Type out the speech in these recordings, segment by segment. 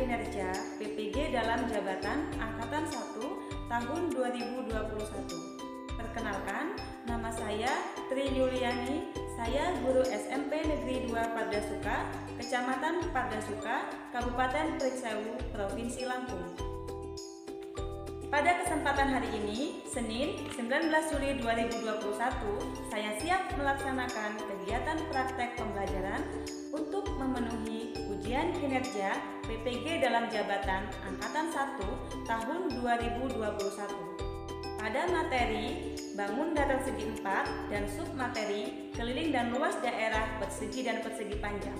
Kinerja PPG dalam Jabatan Angkatan 1 tahun 2021. Perkenalkan, nama saya Tri Yuliani, saya guru SMP Negeri 2 Pardasuka, Kecamatan Pardasuka, Kabupaten Pringsewu, Provinsi Lampung. Pada kesempatan hari ini, Senin 19 Juli 2021, saya siap melaksanakan kegiatan praktek pembelajaran untuk memenuhi ujian kinerja PPG dalam Jabatan Angkatan 1 tahun 2021. Pada materi bangun datar segi 4 dan submateri keliling dan luas daerah persegi dan persegi panjang.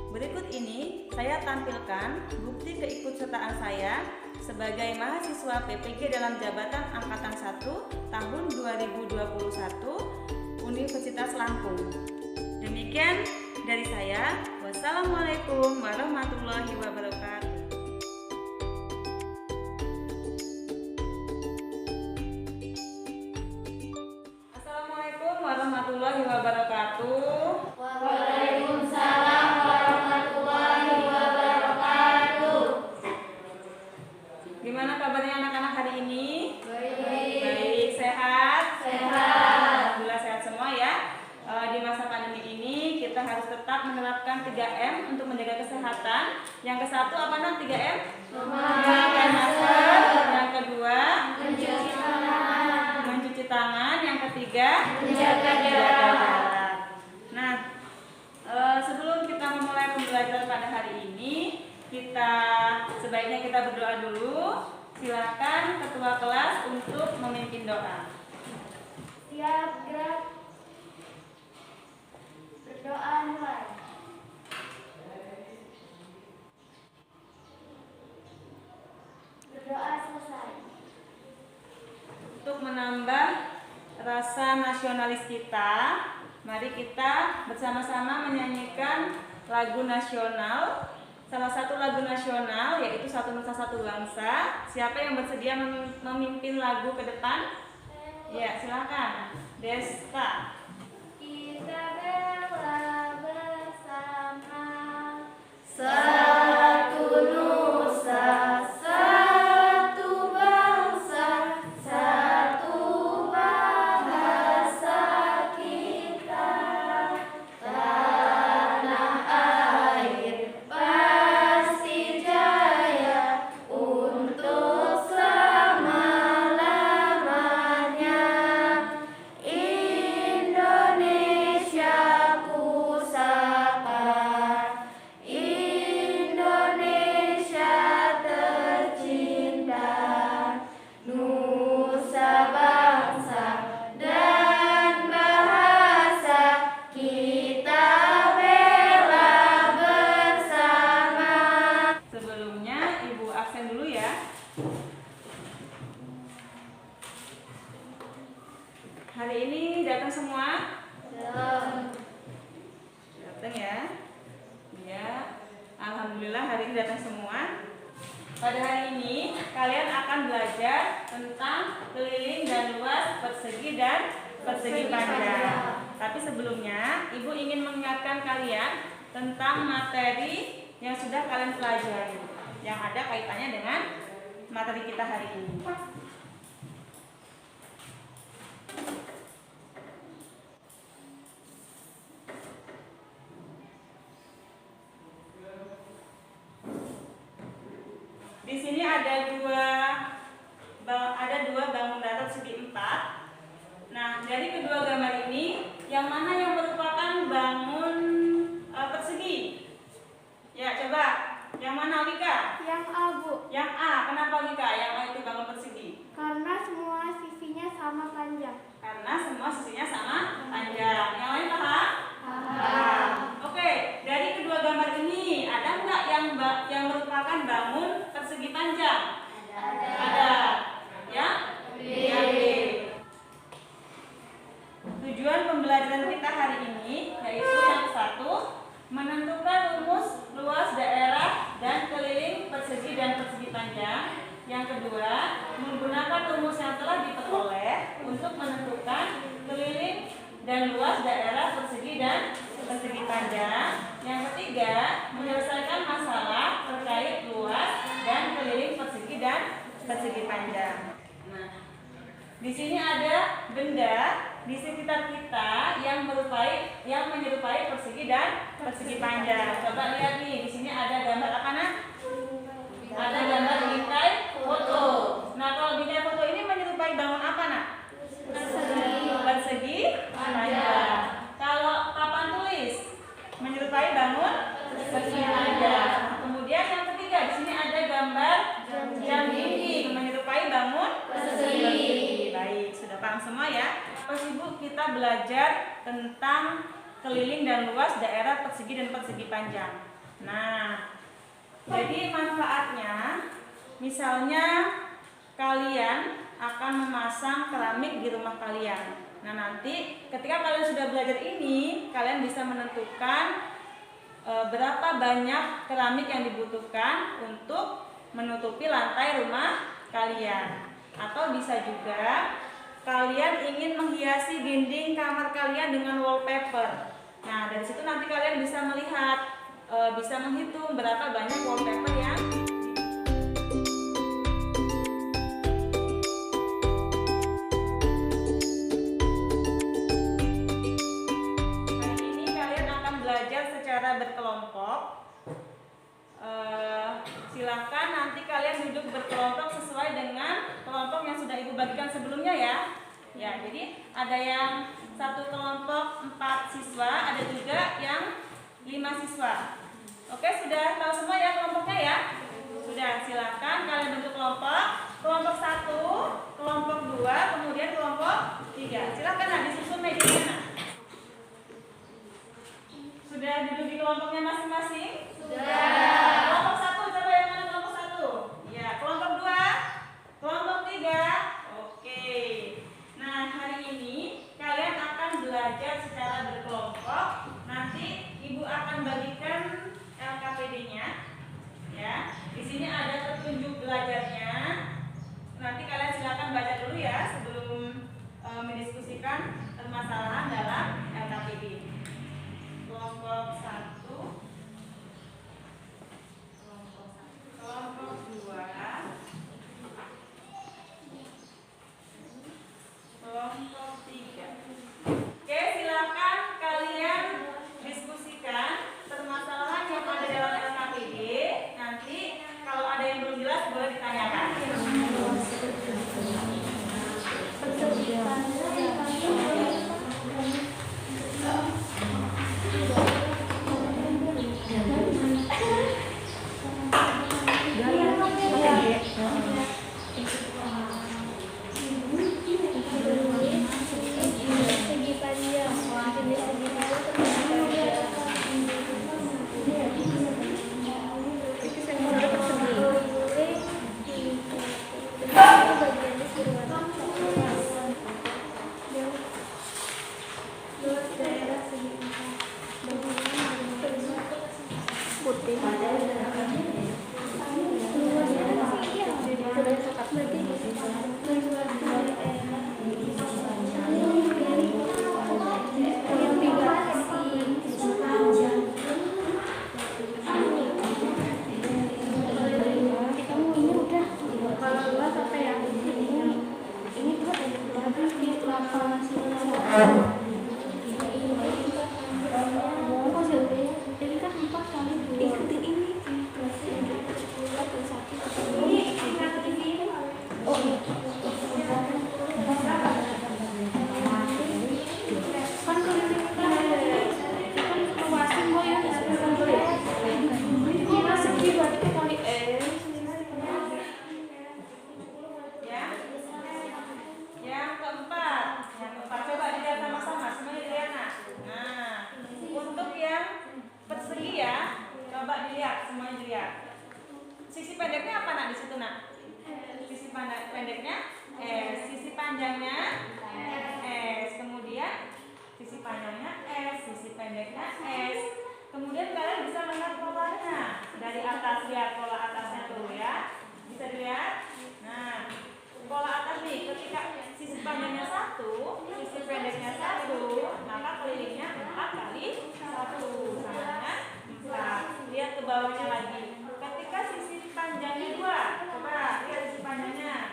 Berikut ini saya tampilkan bukti keikutsertaan saya sebagai mahasiswa PPG dalam Jabatan Angkatan 1 tahun 2021 Universitas Lampung. Demikian dari saya. Wassalamualaikum warahmatullahi wabarakatuh. Assalamualaikum warahmatullahi wabarakatuh. Waalaikumsalam warahmatullahi wabarakatuh. Gimana kabarnya anak-anak hari ini? Baik. Baik, sehat? Sehat. Alhamdulillah sehat semua ya. Di masa pandemi ini kita harus tetap menerapkan 3M untuk menjaga kesehatan. Yang ke satu apa nak 3M? Memakai masker. Yang kedua Mencuci tangan. mencuci tangan. Yang ketiga Menjaga jarak. Nah, sebelum kita memulai pembelajaran pada hari ini, sebaiknya kita berdoa dulu. Silakan ketua kelas untuk memimpin doa. Siap gerak. Berdoa mulai. Berdoa selesai. Untuk menambah rasa nasionalis kita, mari kita bersama-sama menyanyikan lagu nasional. Salah satu lagu nasional yaitu Satu Nusa Satu Bangsa. Siapa yang bersedia memimpin lagu ke depan? Ya, silakan. Desta. Kita bela bersama satu nusa, satu bangsa, satu bahasa kita. Tanah air pasti jaya untuk selama-lamanya. Indonesia pusaka, Indonesia tercinta, nusa bangsa dan bahasa kita bela bersama. Sebelumnya Ibu absen dulu ya. Hari ini datang semua? Datang ya. Ya. Alhamdulillah hari ini datang semua. Pada hari ini kalian akan belajar tentang keliling dan luas persegi dan persegi panjang. Tapi sebelumnya Ibu ingin mengingatkan kalian tentang materi yang sudah kalian pelajari, yang ada kaitannya dengan materi kita hari ini. Di sini ada dua bangun datar segi 4. Nah, dari kedua gambar ini, yang mana yang merupakan bangun persegi? Ya, coba. Yang mana, Wika? Yang abu, Yang A. Kenapa, Wika? Yang A itu bangun persegi? karena semua sisinya sama panjang. Karena semua sisinya sama panjang. Yang lain paham? Paham. Oke, dari kedua gambar ini ada nggak yang merupakan bangun persegi panjang? Ada. Ya? Yang B. Tujuan pembelajaran kita hari ini yaitu yang satu, menentukan rumus luas daerah dan keliling persegi dan persegi panjang. Yang kedua, menggunakan rumus yang telah diperoleh untuk menentukan keliling dan luas daerah persegi dan persegi panjang. Yang ketiga, menyelesaikan masalah terkait luas persegi panjang. Nah, di sini ada benda di sekitar kita yang menyerupai persegi dan persegi panjang. Coba lihat nih, di sini ada gambar apa nak? Ada gambar bingkai foto. Nah, kalau bingkai foto ini menyerupai bangun apa nak? Persegi panjang. Kalau papan tulis menyerupai bangun persegi panjang. Kemudian yang ketiga, di sini ada gambar jam dinding menyerupai bangun persegi. Baik, sudah paham semua ya? Pas Ibu kita belajar tentang keliling dan luas daerah persegi dan persegi panjang. Nah, jadi manfaatnya, misalnya kalian akan memasang keramik di rumah kalian. Nah, nanti ketika kalian sudah belajar ini, kalian bisa menentukan berapa banyak keramik yang dibutuhkan untuk menutupi lantai rumah kalian. Atau bisa juga kalian ingin menghiasi dinding kamar kalian dengan wallpaper. Nah, dari situ nanti kalian bisa melihat, bisa menghitung berapa banyak wallpaper yang hari ini kalian akan belajar secara berkelompok. Silakan nanti kalian duduk berkelompok sesuai dengan kelompok yang sudah Ibu bagikan sebelumnya ya. Ya, jadi ada yang satu kelompok 4 siswa, ada juga yang 5 siswa. Oke, sudah tahu semua ya kelompoknya ya? Sudah, silakan kalian bentuk kelompok. Kelompok 1, kelompok 2, kemudian kelompok 3. Silakan nah, disusun mejanya nah. Sudah duduk di kelompoknya masing-masing? Sudah. Kelompok 1, coba yang mana kelompok 1? Ya, kelompok 2, kelompok 3. Oke. Nah, hari ini kalian akan belajar secara berkelompok. Nanti Ibu akan bagikan LKPD-nya. Ya. Di sini ada petunjuk belajarnya. Nanti kalian silakan baca dulu ya sebelum mendiskusikan permasalahan dalam LKPD. Kelompok 1, kelompok 2, kelompok 3. Oke, silakan kalian diskusikan permasalahan yang ada dalam LKPD. Nanti kalau ada yang belum jelas boleh ditanyakan. Segi panjang, jenis segi Sisi pendeknya apa nak di situ nak? Sisi pendeknya S, sisi panjangnya S, kemudian sisi panjangnya S, sisi pendeknya S. Kemudian kalian bisa melihat polanya dari atas, lihat pola atasnya dulu ya. Bisa dilihat? Nah, pola atas nih, ketika sisi panjangnya 1, sisi pendeknya 1, maka kelilingnya 4 kali 1 sama dengan 4. Lihat ke bawahnya lagi. Ketika sisi panjangnya 2, coba lihat sisi panjangnya.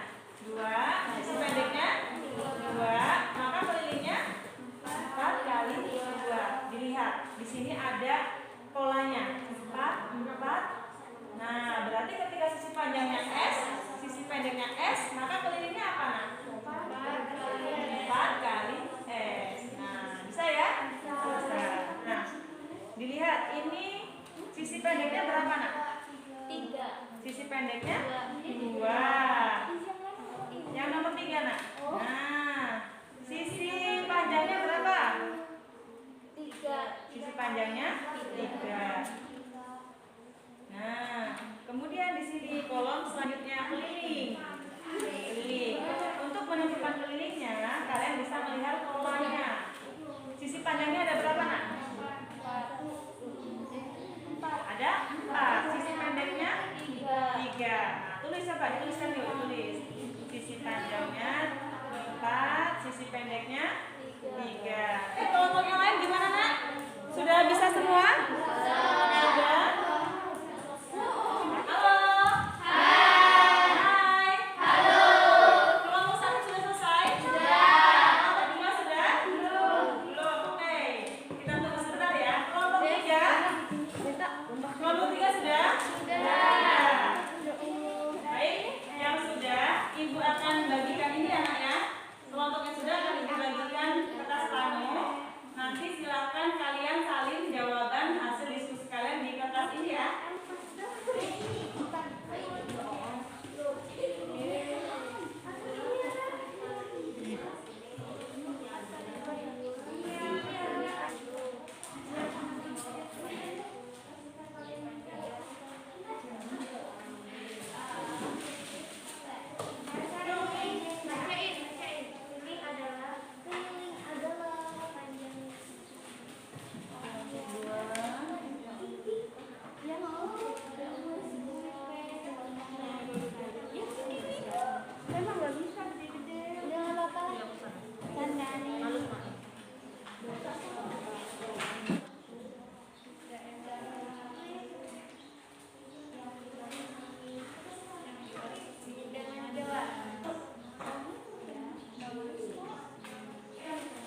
Sisi pendeknya 2. Yang nomor 3 nak. Nah, sisi panjangnya berapa? 3. Sisi panjangnya 3. Nah, kemudian di sini kolom selanjutnya keliling. Keliling. Untuk menentukan kelilingnya, kalian bisa melihat polanya. Sisi panjangnya ada berapa nak? Ada 4. Sisi pendeknya 3. Nah, tulis apa? Dituliskan yuk, tulis. Sisi panjangnya 4, sisi pendeknya 3. Kelompok yang lain gimana nak? Sudah bisa semua? Sudah? Halo? Hai. Kelompok 1 sudah selesai? Kelompok 2 sudah? Belum. Oke. Kita tunggu sebentar ya. Kelompok 3? Kelompok 3 sudah? Baik, yang sudah Ibu akan bagikan ini ya nak ya. Kelompok yang sudah akan Ibu bagikan kertas panu. Nanti silakan kalian salin jawaban hasil diskusi kalian di kertas ini ya.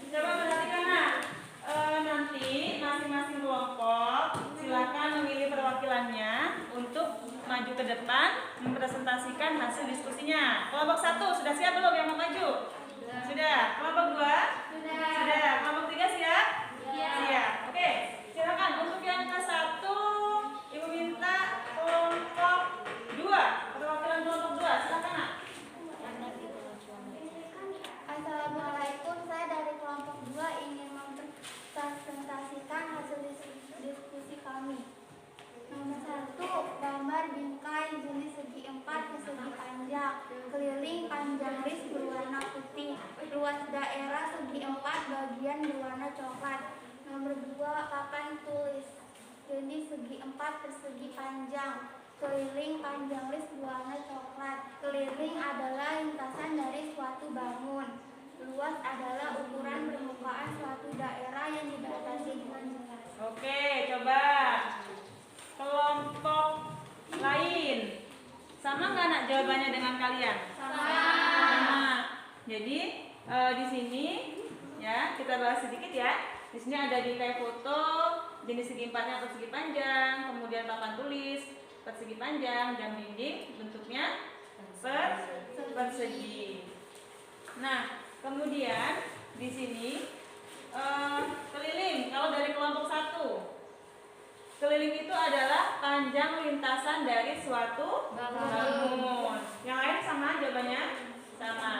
Coba perhatikan nak. Nanti masing-masing kelompok silakan memilih perwakilannya untuk maju ke depan mempresentasikan hasil diskusinya. Kelompok 1 sudah siap belum yang mau maju? Sudah. Kelompok 2? Sudah. Kelompok 3 siap? Siap. Oke, silakan untuk yang ke 1 Ibu minta kelompok 2, perwakilan kelompok 2. Silakan nak. Assalamualaikum, saya dari kelompok 2 ingin mempresentasikan hasil diskusi kami. Nomor 1, gambar bingkai jenis segi 4 persegi panjang, keliling panjang ris berwarna putih, luas daerah segi 4 bagian berwarna coklat. Nomor 2, papan tulis jenis segi 4 persegi panjang, keliling panjang ris berwarna coklat. Keliling adalah lintasan dari suatu bangun. Luas adalah ukuran permukaan suatu daerah yang dibatasi dengan jelas. Oke, coba kelompok lain. Sama nggak nak jawabannya dengan kalian? Sama. Jadi di sini ya kita bahas sedikit ya. Di sini ada bingkai foto jenis segi 4-nya persegi panjang, kemudian papan tulis persegi panjang dan dinding bentuknya persegi. Nah, kemudian di sini keliling. Kalau dari kelompok 1, keliling itu adalah panjang lintasan dari suatu bangun. Yang lain sama jawabannya? Sama.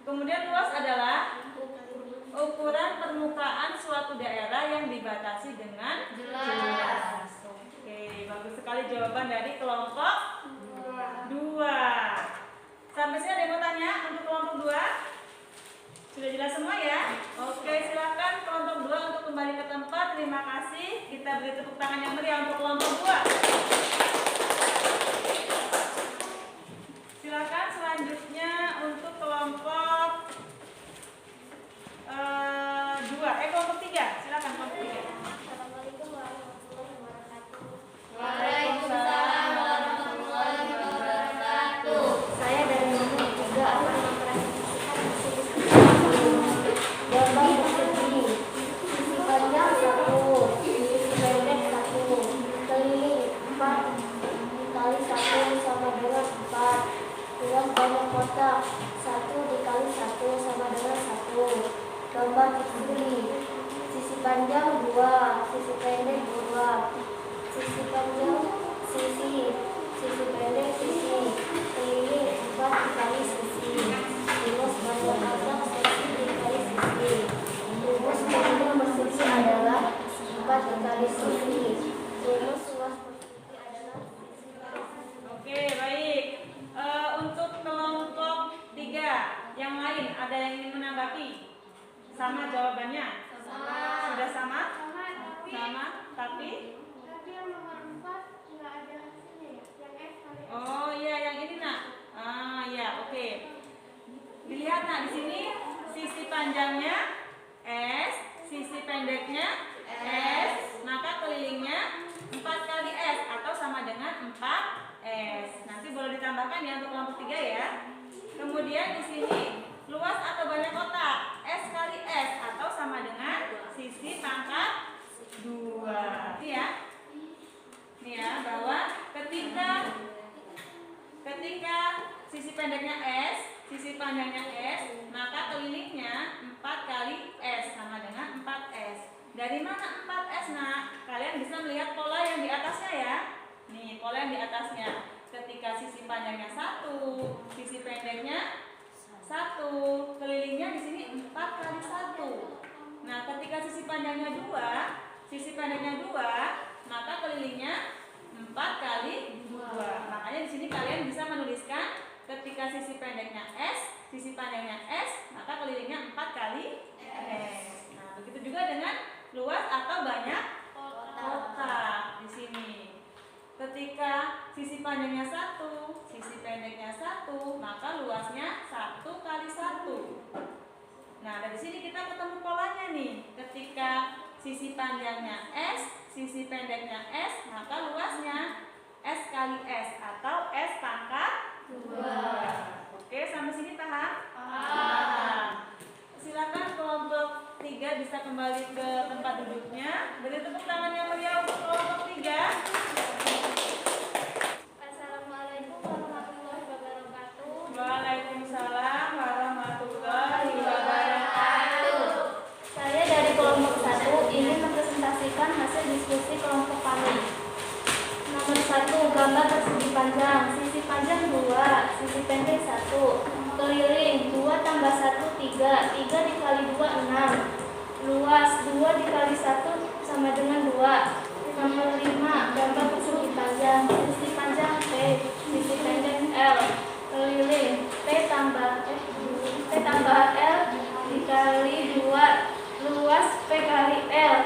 Kemudian luas adalah ukuran permukaan suatu daerah yang dibatasi dengan jelas. Oke, bagus sekali jawaban dari kelompok 2. Sampai sini ada yang mau tanya untuk kelompok 2? Sudah jelas semua ya? Oke, silakan kelompok 2 untuk kembali ke tempat. Terima kasih. Kita beri tepuk tangan yang meriah untuk kelompok 2. Silakan selanjutnya untuk kelompok 2. Kelompok 3. Silakan kelompok 3. Assalamualaikum warahmatullahi wabarakatuh. Waalaikumsalam warahmatullahi wabarakatuh. Saya dari nomor 3 akan mempresentasikan hasil diskusi. Gambar persegi, sisi panjang 1, sisi pendek 1, keliling 4 dikali 1 sama dengan 4. Luas banyak kotak 1 dikali 1 sama dengan 1. Gambar persegi, sisi panjang 2, sisi pendek 2, sisi panjang sisi sisi pendek sisi, keliling 4 dikali sisi, rumus panjang abang sisi dikali sisi, rumus panjang persisi adalah 4 dikali sisi, rumus luas persisi adalah sisi kali sisi. Oke, baik. Untuk kelompok 3 yang lain ada yang ingin menanggapi? Sama jawabannya? Sudah sama? Sama, tapi yang nomor 4 nggak ada hasilnya ya? Yang S kali S. oh iya, yang ini nak. Ya, oke. Dilihat nak di sini sisi panjangnya S, sisi pendeknya S, maka kelilingnya 4 kali S atau sama dengan 4S. Nanti boleh ditambahkan ya untuk kelompok 3 ya. Kemudian di sini luas atau banyak kotak S kali S atau sama dengan sisi pangkat 2. Ini ya. Ini ya, bahwa ketika sisi pendeknya S, sisi panjangnya S, maka kelilingnya 4 kali S sama dengan 4S. Dari mana 4S nak? Kalian bisa melihat pola yang di atasnya ya. Nih, pola yang di atasnya. Ketika sisi panjangnya 1, sisi pendeknya 1, kelilingnya di sini 4 kali 1. Nah, ketika sisi panjangnya 2, maka kelilingnya 4 kali 2. Makanya di sini kalian bisa menuliskan ketika sisi pendeknya S, sisi panjangnya S, maka kelilingnya 4 kali S. Nah, begitu juga dengan luas atau banyak kotak di sini. Ketika sisi panjangnya 1, sisi pendeknya 1, maka luasnya 1 kali 1. Nah, dari sini kita ketemu polanya nih. Ketika sisi panjangnya S, sisi pendeknya S, maka luasnya S kali S atau S pangkat 2. Oke, sampai sini paham? Paham. Silakan kelompok 3 bisa kembali ke tempat duduknya. Beri tepuk tangan yang meriah untuk kelompok 3. Assalamualaikum warahmatullahi wabarakatuh. Waalaikumsalam warahmatullahi wabarakatuh. Saya dari kelompok 1 ingin mempresentasikan hasil diskusi kelompok kami. Nomor 1, gambar persegi panjang. Sisi panjang 2, sisi pendek 1. Keliling 2 tambah 1 3. 3 dikali 2 6. Luas 2 dikali 1 sama dengan 2. Nomor 5, gambar persegi panjang. Sisi panjang P, sisi pendek L. Keliling P tambah L dikali 2. Luas P kali L.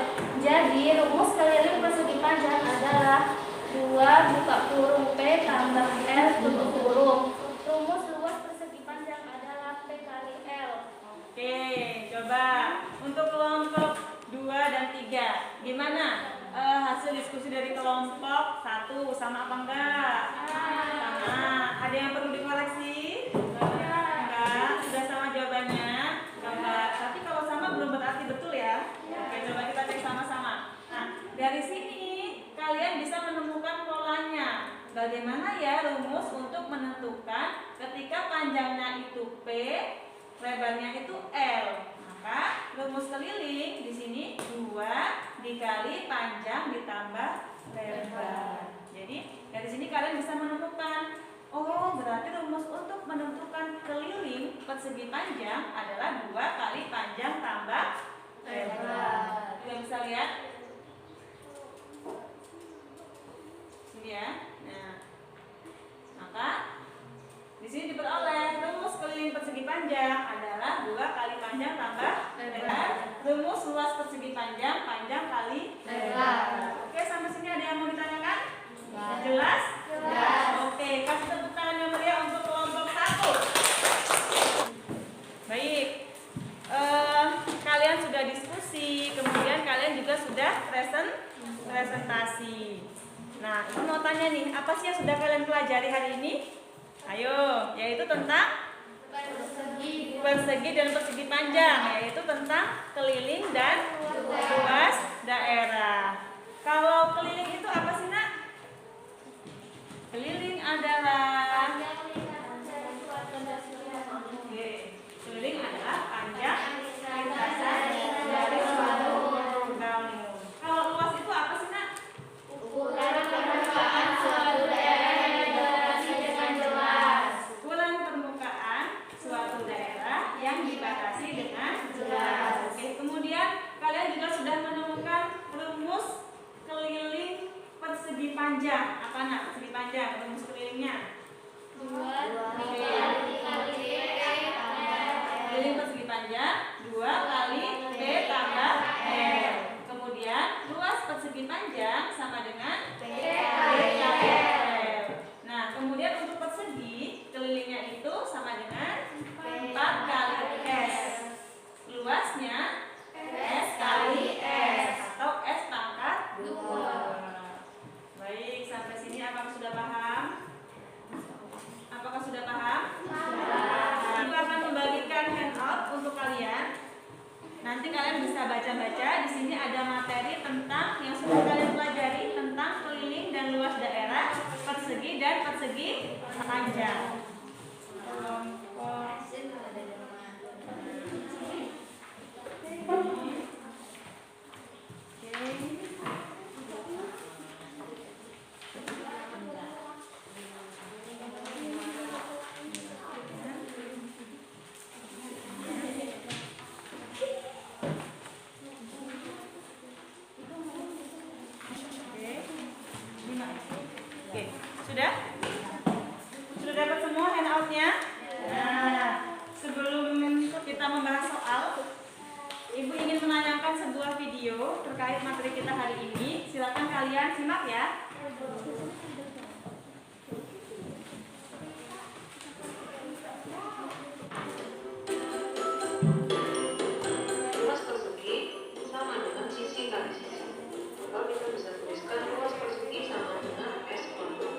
Jadi rumus keliling persegi panjang adalah 2 buka kurung P tambah L tutup kurung. Rumus luas persegi panjang adalah P kali L. Oke, coba untuk kelompok 2 dan 3 gimana hasil diskusi dari kelompok 1? Sama apa enggak? Sama. Ada yang perlu dikoreksi? Enggak. Sudah sama jawabannya? Enggak. Tapi kalau sama belum berarti betul ya. Oke, coba kita cek sama-sama. Nah, dari sini kalian bisa menemukan polanya. Bagaimana ya rumus untuk menentukan ketika panjangnya itu P, lebarnya itu L. Maka rumus keliling di sini 2 dikali panjang ditambah lebar. Jadi dari sini kalian bisa menemukan, oh berarti rumus untuk menentukan keliling persegi panjang adalah 2 kali panjang tambah lebar. Kita bisa lihat sini ya. Nah, maka di sini diperoleh rumus keliling persegi panjang adalah 2 kali panjang tambah lebar. Rumus luas persegi panjang kali lebar. Oke, sampai sini ada yang mau ditanyakan? Jelas? Jelas. Oke, kasih tepuk tangan yang meriah untuk kelompok 1. Baik. Kalian sudah diskusi, kemudian kalian juga sudah presentasi. Nah, ini mau tanya nih, apa sih yang sudah kalian pelajari hari ini? Ayo, yaitu tentang persegi dan persegi panjang, yaitu tentang keliling dan luas daerah. Kalau keliling itu apa sih nak? Keliling adalah keliling adalah panjang lintasan dari suatu bangun. Kalau luas itu apa sih nak? Ukuran permukaan suatu daerah yang kelilingnya. Keliling persegi panjang 2 kali P tambah L. Kemudian luas persegi panjang sama dengan P kali L. Nah, kemudian untuk persegi kelilingnya itu sama dengan 4 kali S. Luasnya S kali S atau S pangkat 2. Baik, sampai sini apakah sudah paham? Apakah sudah paham? Ibu akan membagikan handout untuk kalian. Nanti kalian bisa baca-baca. Di sini ada materi tentang yang sudah kalian pelajari tentang keliling dan luas daerah, persegi dan persegi panjang. Oke, sudah? Sudah dapat semua handoutnya? Nah, sebelum kita membahas soal, Ibu ingin menanyakan sebuah video terkait materi kita hari ini. Silakan kalian simak ya. Luas persegi sama dengan sisi kali sisi. Maka kita bisa tuliskan luas persegi sama dengan S kuadrat.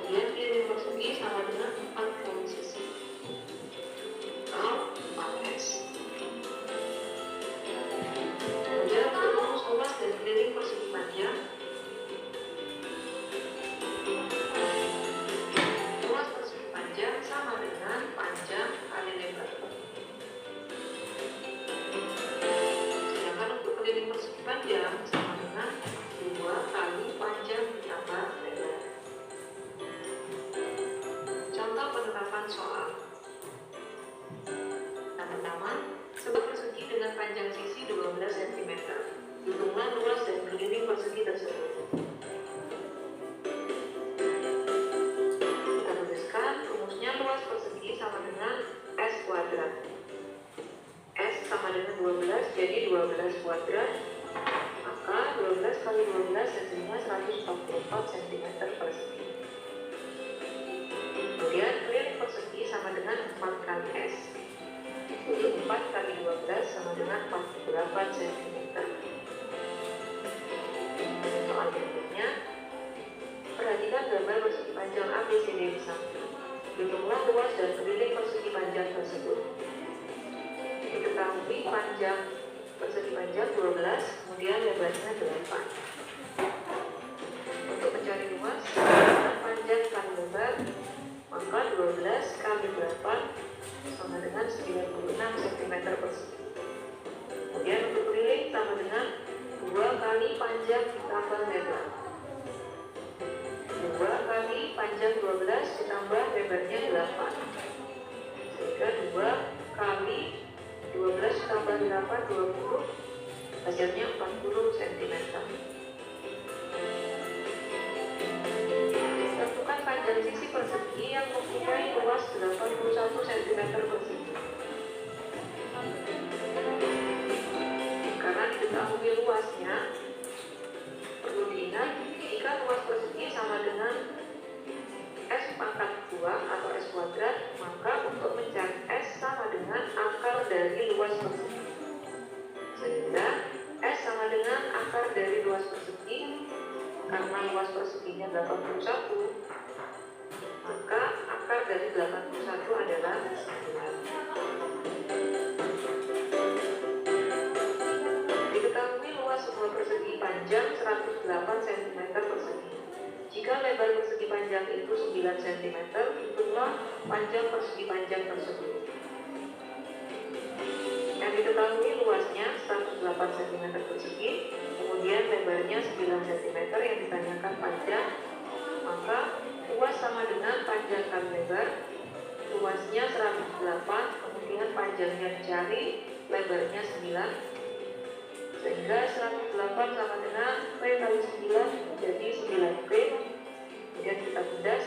Kemudian keliling persegi sama dengan 4 kali sisi. Atau 4S. Kemudian untuk rumus luas dan keliling persegi panjang. Luas persegi panjang sama dengan panjang kali lebar. Sedangkan untuk keliling persegi panjang sama dengan 2 kali panjang ditambah lebar. Contoh penerapan soal. Yang pertama, sebuah persegi dengan panjang sisi 12 cm. Hitunglah luas dan keliling persegi tersebut. Kita tuliskan rumusnya luas persegi sama dengan S kuadrat. S sama dengan 12, jadi 12 kuadrat. Maka 12 kali 12 jadinya 144 cm persegi. Kemudian keliling persegi sama dengan 4 kali S. 4 kali 12 sama dengan 48 cm. Soal berikutnya, perhatikan gambar persegi panjang ABCD di samping. Hitunglah luas dan keliling persegi panjang tersebut. Diketahui panjang persegi panjang 12, kemudian lebarnya 8. Untuk mencari luas, panjang kali lebar, maka 12 kali 8 sama dengan 96 cm persegi. Kemudian untuk keliling sama dengan 2 kali panjang ditambah lebar. 2 kali panjang 12 ditambah lebarnya 8. Sehingga 2 kali 12 tambah 8, 20. Hasilnya 40 cm. Tentukan panjang sisi persegi yang mempunyai luas 81 cm persegi. Karena diketahui luasnya, perlu diingat jika luas persegi sama dengan S pangkat 2 atau S kuadrat, maka untuk mencari S sama dengan akar dari luas persegi. Sehingga S sama dengan akar dari luas persegi. Karena luas perseginya 81, maka akar dari 81 adalah 9. Diketahui luas sebuah persegi panjang 108 cm persegi. Jika lebar persegi panjang itu 9 cm, hitunglah panjang persegi panjang tersebut. Yang diketahui luasnya 108 cm persegi, kemudian lebarnya 9 cm yang ditanyakan panjang, maka luas sama dengan panjang kali lebar. Luasnya 108, kemudian panjangnya dicari, lebarnya 9. Sehingga 108 sama dengan P kali 9 jadi 9P. Kemudian kita pindah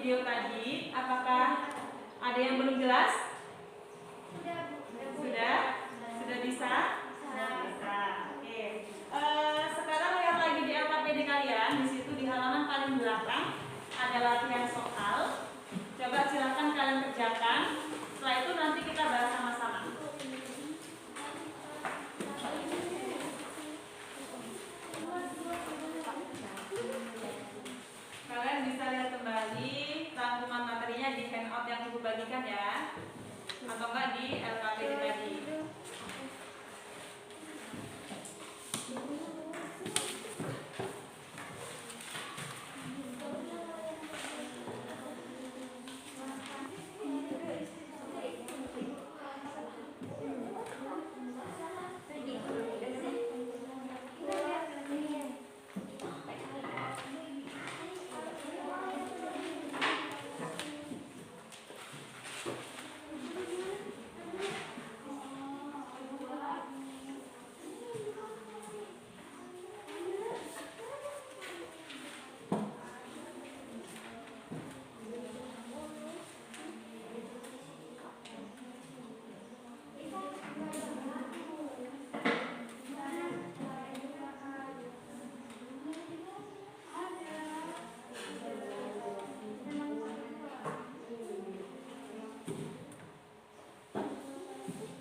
video tadi, apakah ada yang belum jelas? Sudah? Sudah bisa? Sudah bisa. Oke. Sekarang lihat lagi di LKPD kalian. Di situ di halaman paling belakang ada latihan soal. Coba silakan kalian kerjakan. Setelah itu nanti kita bahas sama-sama. Kalian bisa lihat kembali rangkuman materinya di handout yang ibu bagikan ya, atau enggak di LKPD tadi.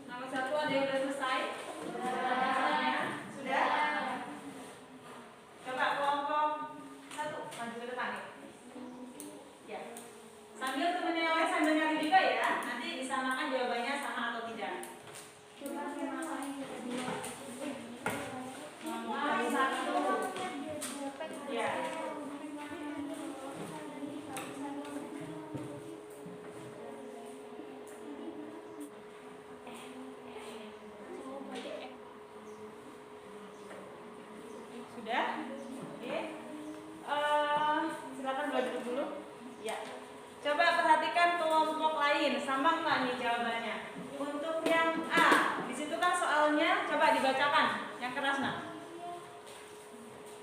Nomor 1 ada yang sudah selesai? Sudah? Coba kelompok 1 maju ke depan ya. Sambil temennya yang lain sambil nyari juga ya. Nanti disamakan jawabannya sama atau tidak. Nomor 1 ya. Sudah? Oke. Silakan belajar dulu. Ya. Coba perhatikan kelompok lain, sama nggak nih jawabannya? Untuk yang A, di situ kan soalnya coba dibacakan, yang keras nak.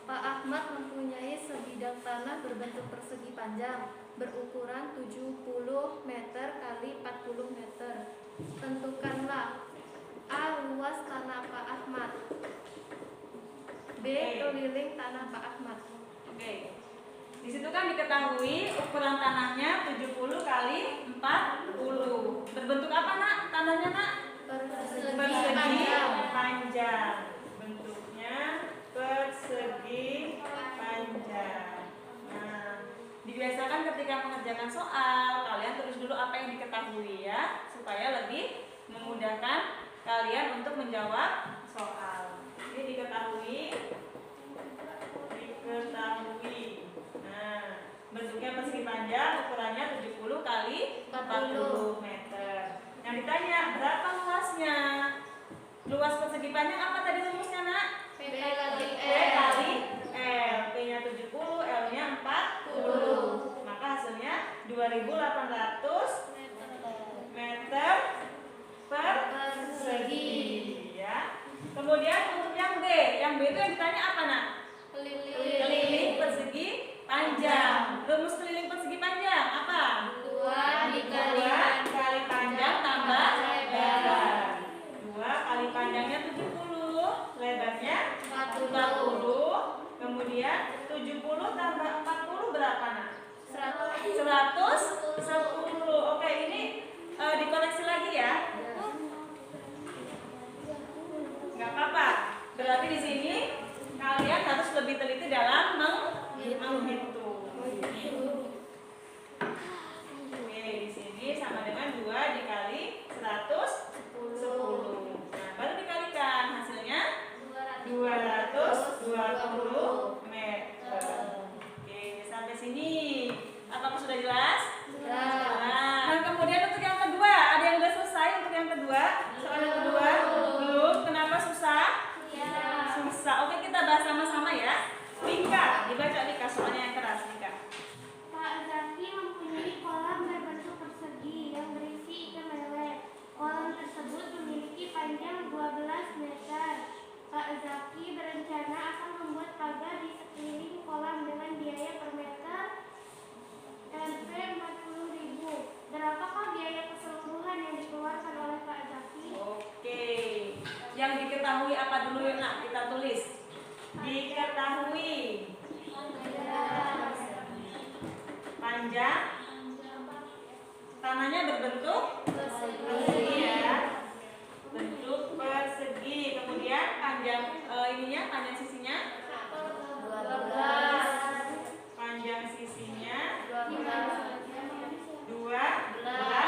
Pak Ahmad mempunyai sebidang tanah berbentuk persegi panjang berukuran 70 meter kali 40 meter. Tentukanlah A. Luas tanah Pak Ahmad, B. Keliling tanah Pak Ahmad. Oke. Di situ kan diketahui ukuran tanahnya 70 kali 40. Berbentuk apa nak? Tanahnya nak? Persegi Persegi panjang. panjang. Bentuknya persegi panjang. Nah, dibiasakan ketika mengerjakan soal, kalian tulis dulu apa yang diketahui ya, supaya lebih memudahkan kalian untuk menjawab soal. Ini diketahui. Nah, bentuknya persegi panjang, ukurannya 70 kali 40 meter. Yang ditanya berapa luasnya? Luas persegi panjang apa tadi rumusnya nak? P kali P L. kali L. P-nya 70, L-nya 40. Maka hasilnya 2800 meter persegi ya. Kemudian untuk yang B itu yang ditanya apa nak? Keliling persegi panjang. Rumus keliling persegi panjang apa? 2 dikali 2 kali panjang tambah lebar. 2 kali panjangnya 70, lebarnya 40. Kemudian 70 tambah 40 berapa nak? 110. Oke, ini dikoreksi lagi ya. Nggak apa-apa. Berarti di sini kalian harus lebih teliti dalam menghitung. Oke, di sini sama dengan 2 dikali 110. Nah, baru dikalikan hasilnya 220 meter. Oke, sampai sini apakah sudah jelas? Nah, kemudian untuk yang kedua, ada yang sudah selesai untuk yang kedua? Soal yang kedua belum. Kenapa susah? Susah. Oke, kita bahas sama-sama ya. Lika, dibaca Lika soalnya yang keras Lika. Pak Zaki mempunyai kolam berbentuk persegi yang berisi ikan lele. apa dulu ya nak? Kita tulis. Diketahui. Panjang. Tanahnya berbentuk persegi ya. Bentuk persegi. Kemudian panjang panjang sisinya 12. panjang sisinya 12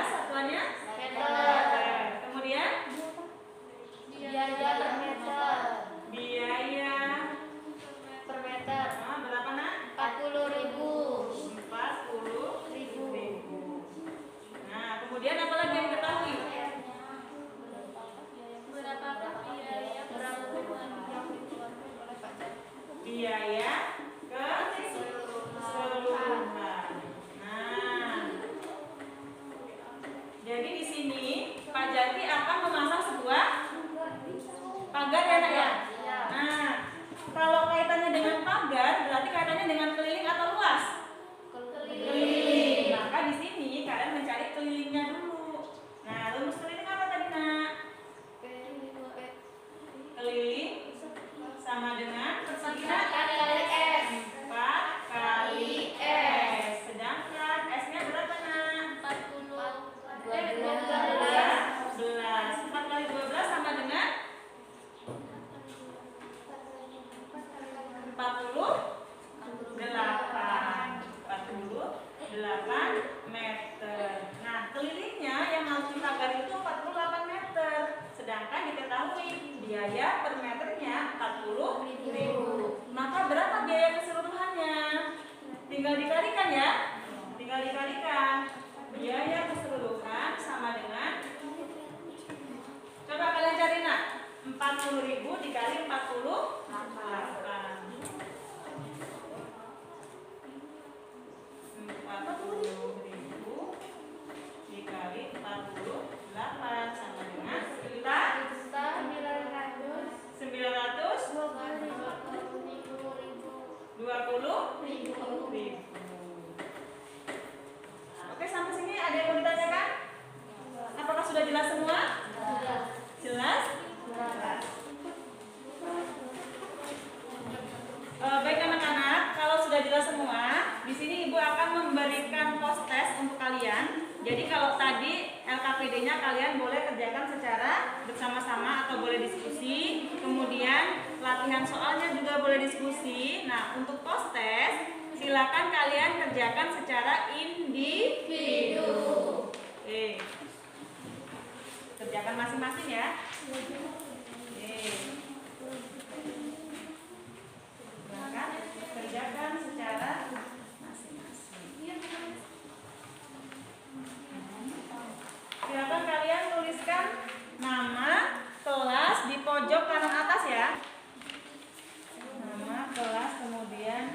satuannya meter. Kemudian Biaya per meter. biaya Per meter. berapa nak? 40.000. 40.000. Nah, kemudian apa lagi yang diketahui? Biaya keseluruhan. Nah, jadi di sini Pak Jati akan memasang sebuah pagar ya nak ya. Nah, kalau kaitannya dengan pagar berarti kaitannya dengan keliling atau luas? Keliling. Maka di sini kalian mencari kelilingnya dulu. Nah, rumus keliling apa tadi nak? Keliling sama dengan persegi nak? 4 kali S. Sedangkan S-nya berapa nak? 12. 4 kali 12 sama dengan 48 meter. Nah, kelilingnya yang harus dipagar itu 48 meter. Sedangkan diketahui biaya per meternya 40.000. Maka berapa biaya keseluruhannya? Tinggal dikalikan ya. Tinggal dikalikan. Biaya keseluruhan sama dengan, coba kalian cari nak, 40.000 dikali 48. 40.000 dikali 48 sama dengan 920.000. Oke, sampai sini ada yang mau ditanyakan? Apakah sudah jelas semua? Jelas? Baik anak-anak, kalau sudah jelas semua, di sini Ibu akan memberikan post test untuk kalian. Jadi kalau tadi LKPD-nya kalian boleh kerjakan secara bersama-sama atau boleh diskusi. Kemudian latihan soalnya juga boleh diskusi. Nah, untuk post test silakan kalian kerjakan secara individu. Oke. Kerjakan masing-masing ya. Oke. Silakan kerjakan secara masing-masing. Silakan kalian tuliskan nama kelas di pojok kanan atas ya. Nama kelas, kemudian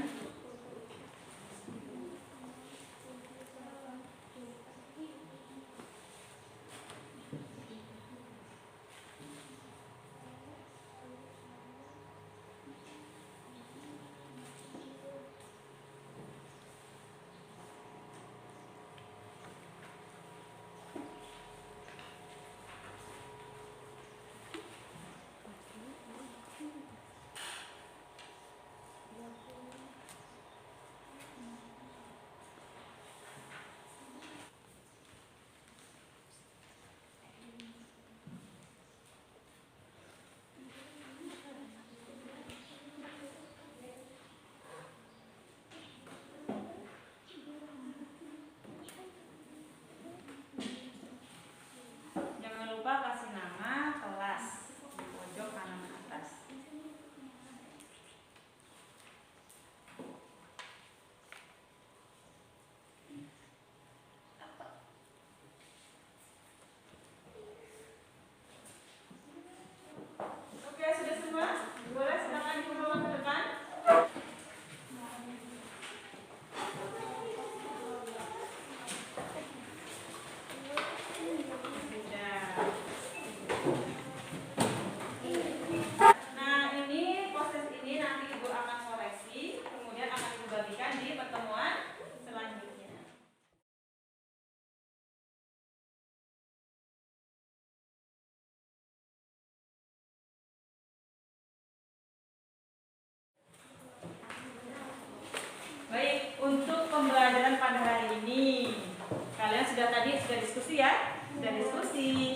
ya,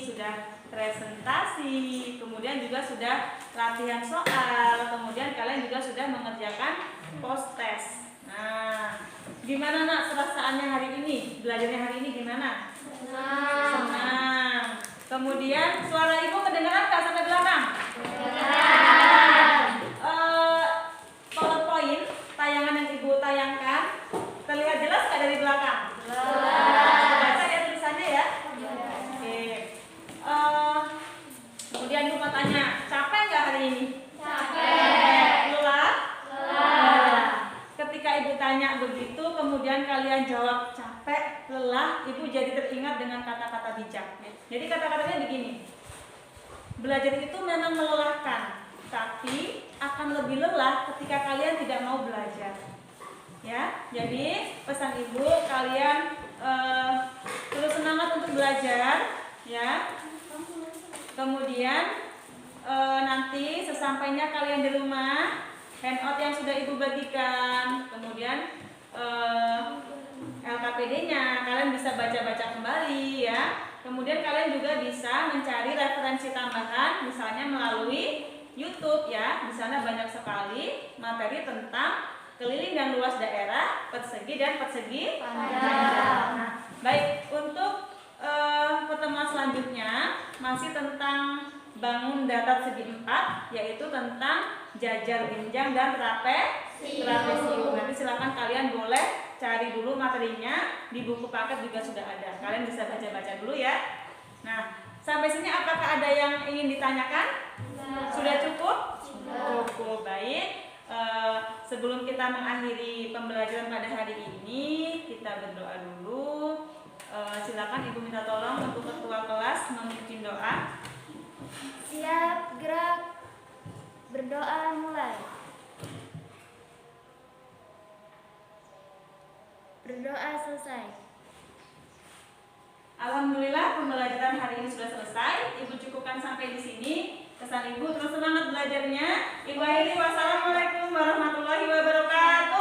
sudah presentasi, kemudian juga sudah latihan soal, kemudian kalian juga sudah mengerjakan post test. Nah, gimana nak perasaannya hari ini? Belajarnya hari ini gimana? Senang. Kemudian suara ibu kedengaran nggak sampai belakang? PowerPoint tayangan yang ibu tayangkan terlihat jelas nggak dari belakang? Baca ya tulisannya ya. Oke. Kemudian ibu mau tanya, capek nggak hari ini? Capek. Lelah? Ketika ibu tanya begitu, kemudian kalian jawab capek, lelah, ibu jadi teringat dengan kata-kata bijak. Jadi kata-katanya begini, belajar itu memang melelahkan, tapi akan lebih lelah ketika kalian tidak mau belajar. Ya, jadi pesan ibu, kalian terus semangat untuk belajar, ya. Kemudian nanti sesampainya kalian di rumah, handout yang sudah ibu bagikan, kemudian LKPD-nya kalian bisa baca-baca kembali ya. Kemudian kalian juga bisa mencari referensi tambahan, misalnya melalui YouTube ya. Di sana banyak sekali materi tentang keliling dan luas daerah, persegi dan persegi panjang. Nah, baik, untuk pertemuan selanjutnya masih tentang bangun datar segi 4, yaitu tentang jajar genjang dan trapesium. Nanti silakan kalian boleh cari dulu materinya, di buku paket juga sudah ada. Kalian bisa baca-baca dulu ya. Nah, sampai sini apakah ada yang ingin ditanyakan? Sudah cukup? Cukup, baik. Sebelum kita mengakhiri pembelajaran pada hari ini, kita berdoa dulu. Silakan ibu minta tolong untuk ketua kelas memimpin doa. Siap, gerak, berdoa, mulai. Berdoa selesai. Alhamdulillah pembelajaran hari ini sudah selesai. Ibu cukupkan sampai di sini. Kesan ibu terus semangat belajarnya. Ibu akhiri, wassalamualaikum warahmatullahi wabarakatuh.